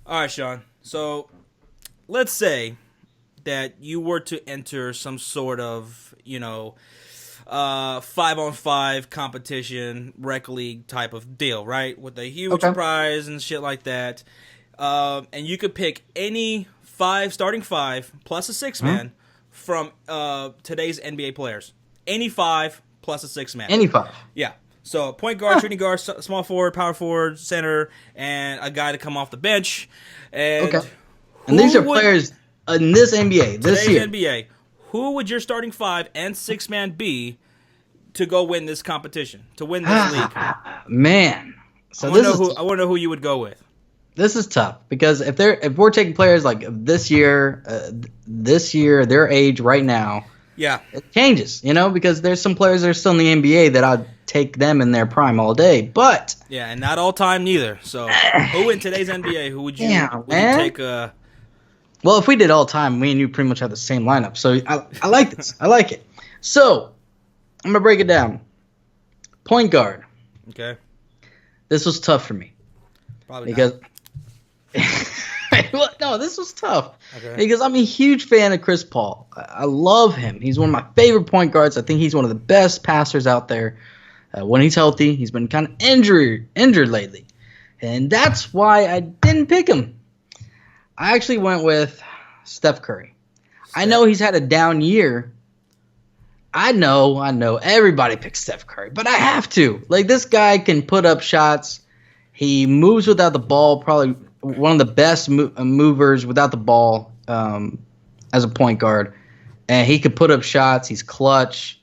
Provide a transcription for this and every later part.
All right, Sean. So let's say that you were to enter some sort of, 5-on-5 competition, rec league type of deal, right? With a huge Okay. prize and shit like that. And you could pick any starting five plus a six Hmm? man from today's NBA players. Any five plus a six man. Any five. Yeah. So point guard, shooting guard, small forward, power forward, center, and a guy to come off the bench. Okay. And And these who are would players in this NBA this today's year. NBA? Who would your starting five and six man be to go win this competition, to win this league? Man. I So want to this know is who I want to know who you would go with. this is tough because if we're taking players like this year, their age right now, Yeah. it changes, because there's some players that are still in the NBA that I'd take them in their prime all day. But Yeah, and not all time neither. So who in today's NBA? Who would you Yeah, would man. you take? well, if we did all time, me and you pretty much have the same lineup. So I like this. I like it. So I'm gonna break it down. Point guard. Okay. This was tough for me Probably because Well, no, this was tough Okay. because I'm a huge fan of Chris Paul. I love him. He's one of my favorite point guards. I think he's one of the best passers out there. When he's healthy, he's been kind of injured lately, and that's why I didn't pick him. I actually went with Steph Curry. I know he's had a down year. I know. Everybody picks Steph Curry, but I have to. Like, this guy can put up shots. He moves without the ball, probably one of the best movers without the ball as a point guard. And he could put up shots. He's clutch.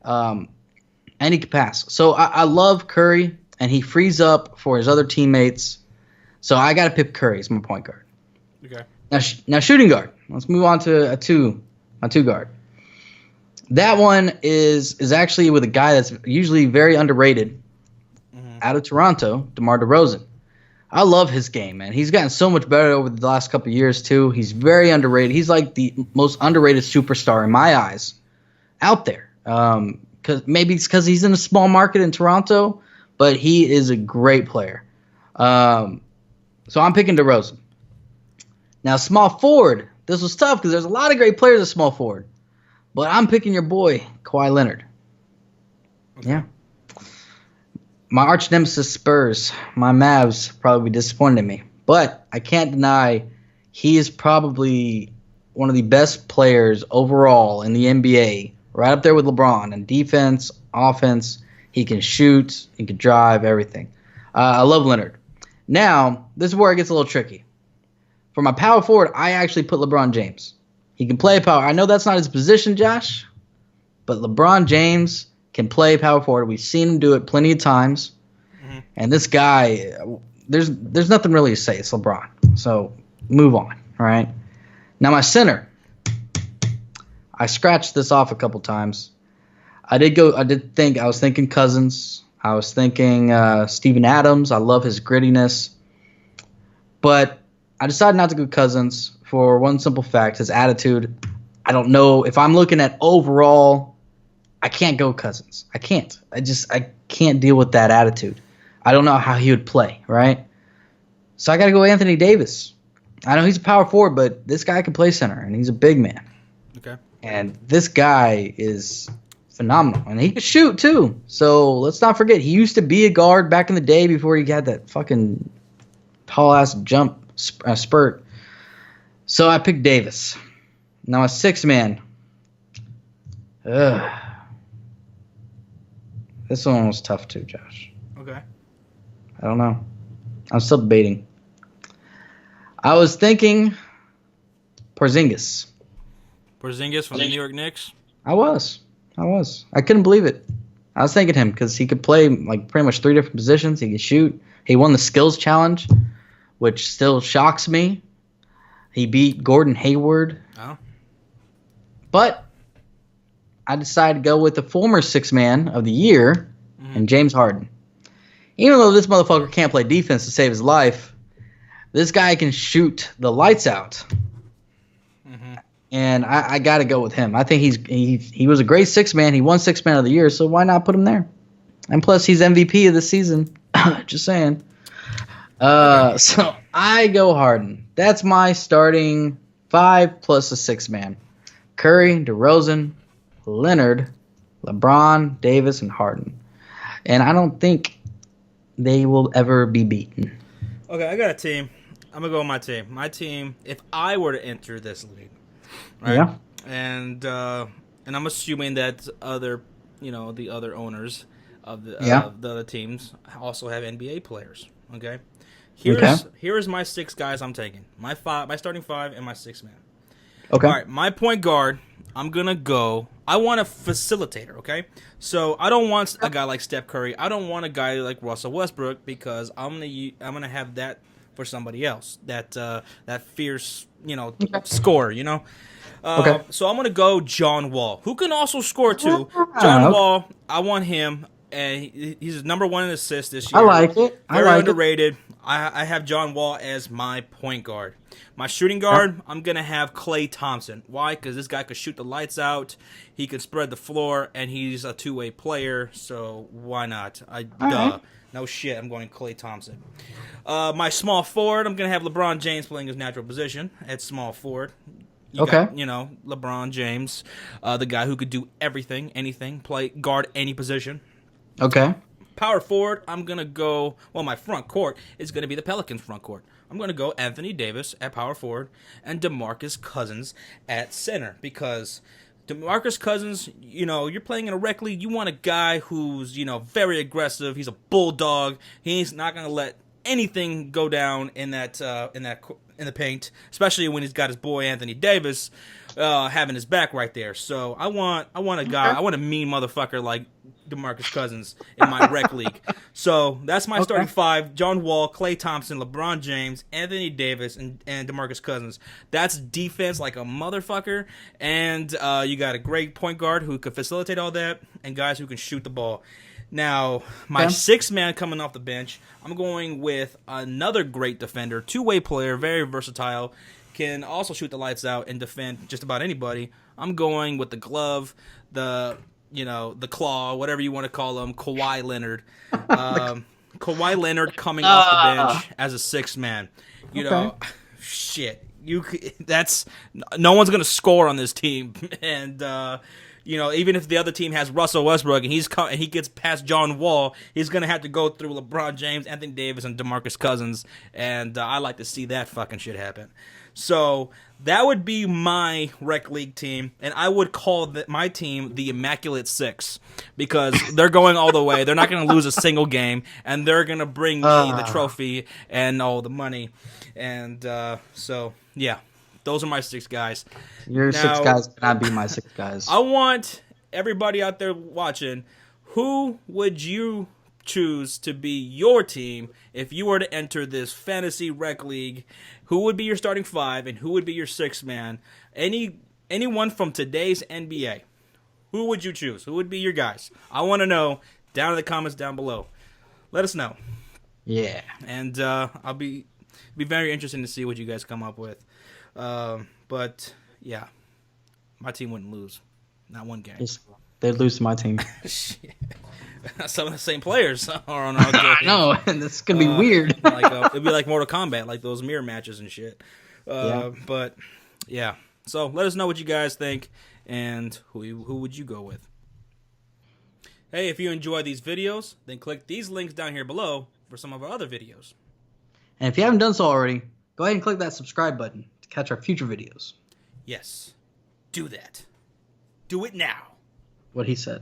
And he can pass. So I love Curry, and he frees up for his other teammates. So I got to pick Curry as my point guard. Okay. Now shooting guard. Let's move on to my two guard. That one is actually with a guy that's usually very underrated out of Toronto, DeMar DeRozan. I love his game, man. He's gotten so much better over the last couple of years too. He's very underrated. He's like the most underrated superstar in my eyes out there. Maybe it's because he's in a small market in Toronto, but he is a great player. So I'm picking DeRozan. Now, small forward. This was tough because there's a lot of great players at small forward. But I'm picking your boy, Kawhi Leonard. Okay. Yeah. My arch nemesis Spurs, my Mavs, probably be disappointed in me. But I can't deny he is probably one of the best players overall in the NBA, right up there with LeBron. In defense, offense, he can shoot, he can drive, everything. I love Leonard. Now, this is where it gets a little tricky. For my power forward, I actually put LeBron James. He can play power. I know that's not his position, Josh, but LeBron James can play power forward. We've seen him do it plenty of times. And this guy, there's nothing really to say. It's LeBron. So move on, all right? Now my center, I scratched this off a couple times. I was thinking Cousins. I was thinking Steven Adams. I love his grittiness. But I decided not to go Cousins for one simple fact, his attitude. I don't know if I'm looking at overall, I can't go Cousins. I can't. I can't deal with that attitude. I don't know how he would play, right? So I got to go Anthony Davis. I know he's a power forward, but this guy can play center, and he's a big man. Okay. And this guy is phenomenal, and he can shoot too. So let's not forget, he used to be a guard back in the day before he got that fucking tall-ass jump spurt. So I picked Davis. Now a six-man. This one was tough too, Josh. Okay. I don't know. I'm still debating. I was thinking Porzingis. Porzingis from the New York Knicks. I was. I couldn't believe it. I was thinking him because he could play like pretty much three different positions. He could shoot. He won the skills challenge, which still shocks me. He beat Gordon Hayward. Oh. But I decided to go with the former six-man of the year, and James Harden. Even though this motherfucker can't play defense to save his life, this guy can shoot the lights out. And I got to go with him. I think he was a great six-man. He won six-man of the year, so why not put him there? And plus, he's MVP of the season. Just saying. So I go Harden. That's my starting 5 plus a 6-man. Curry, DeRozan, Leonard, LeBron, Davis, and Harden. And I don't think they will ever be beaten. Okay, I got a team. I'm gonna go with my team. My team, if I were to enter this league, right? Yeah. And I'm assuming that the other owners of the other teams also have NBA players. Okay. Here's my 6 guys I'm taking. My starting 5, and my 6 man. Okay. All right, my point guard. I'm gonna go. I want a facilitator. Okay, so I don't want a guy like Steph Curry. I don't want a guy like Russell Westbrook because I'm gonna have that for somebody else. That fierce scorer. Okay. So I'm gonna go John Wall, who can also score too. John Wall. I want him. And he's number 1 in assists this year. I like it. Very underrated. I have John Wall as my point guard. My shooting guard, I'm going to have Klay Thompson. Why? Because this guy could shoot the lights out. He can spread the floor, and he's a two-way player, so why not? Right. No shit, I'm going Klay Thompson. My small forward, I'm going to have LeBron James playing his natural position at small forward. You got, LeBron James, the guy who could do everything, anything, guard any position. Okay. Power forward, I'm going to go... Well, my front court is going to be the Pelicans' front court. I'm going to go Anthony Davis at power forward and DeMarcus Cousins at center. Because DeMarcus Cousins, you're playing in a rec league. You want a guy who's, very aggressive. He's a bulldog. He's not going to let anything go down in the paint, especially when he's got his boy Anthony Davis having his back right there. So I want a guy, I want a mean motherfucker like DeMarcus Cousins in my rec league. So that's my starting 5: John Wall, Klay Thompson, LeBron James, Anthony Davis, and DeMarcus Cousins. That's defense like a motherfucker, and you got a great point guard who could facilitate all that, and guys who can shoot the ball. Now, my 6th man coming off the bench, I'm going with another great defender, two-way player, very versatile, can also shoot the lights out and defend just about anybody. I'm going with the glove, the claw, whatever you want to call him, Kawhi Leonard. Kawhi Leonard coming off the bench as a 6th man. Shit. That's no one's gonna score on this team, and even if the other team has Russell Westbrook and he gets past John Wall, he's gonna have to go through LeBron James, Anthony Davis, and DeMarcus Cousins, and I like to see that fucking shit happen. So that would be my rec league team, and I would call my team the Immaculate Six because they're going all the way. They're not going to lose a single game, and they're going to bring me the trophy and all the money. And so, yeah, those are my 6 guys. Your 6 guys cannot be my 6 guys. I want everybody out there watching, who would you choose to be your team if you were to enter this fantasy rec league? Who would be your starting 5 and who would be your 6th man? Anyone from today's NBA. Who would you choose? Who would be your guys? I want to know down in the comments down below. Let us know. Yeah. And I'll be very interested to see what you guys come up with. But yeah, my team wouldn't lose. Not one game. They'd lose to my team. Shit. Some of the same players are on our team. No, this is gonna be weird. It'd be like Mortal Kombat, like those mirror matches and shit. But yeah, so let us know what you guys think and who would you go with. Hey, if you enjoy these videos, then click these links down here below for some of our other videos. And if you haven't done so already, go ahead and click that subscribe button to catch our future videos. Yes, do that. Do it now. What he said.